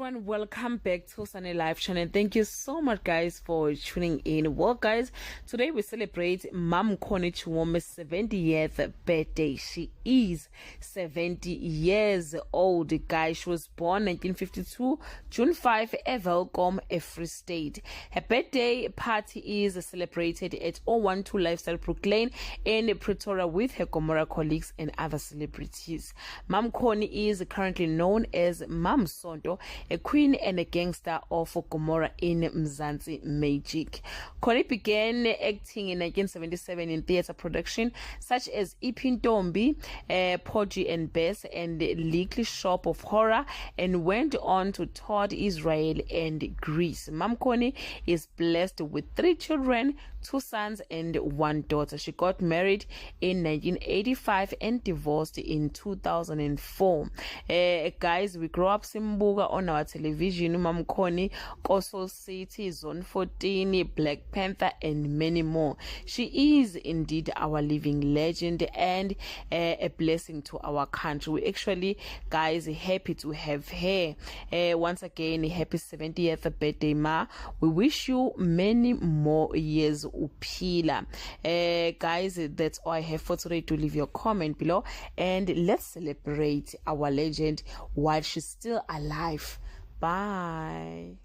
everyone, welcome back to Sunny Live channel. Thank you so much guys for tuning in. Well guys, today we celebrate Mom Connie Chiume's 70th birthday. She is 70 years old guys. She was born 1952 June 5 Welkom, Free State. Her birthday party is celebrated at 012 Lifestyle Brooklyn in Pretoria with her Gomora colleagues and other celebrities. Mom Connie is currently known as Mam Sonto, a queen and a gangster of Gomora in Mzansi Magic. Connie began acting in 1977 in theatre production such as Ipintombi, Porgy and Bess, and Little Shop of Horror, and went on to tour Israel and Greece. Mam Connie is blessed with 3 children, 2 sons and 1 daughter. She got married in 1985 and divorced in 2004. Guys, we grew up Simbuga on our television. Mam Connie, Coastal City, Zone 14, Black Panther, and many more. She is indeed our living legend and a blessing to our country. We actually, guys, happy to have her. Once again, happy 70th birthday, Ma. We wish you many more years, Upila. Guys, that's all I have for today. To leave your comment below and let's celebrate our legend while she's still alive. Bye.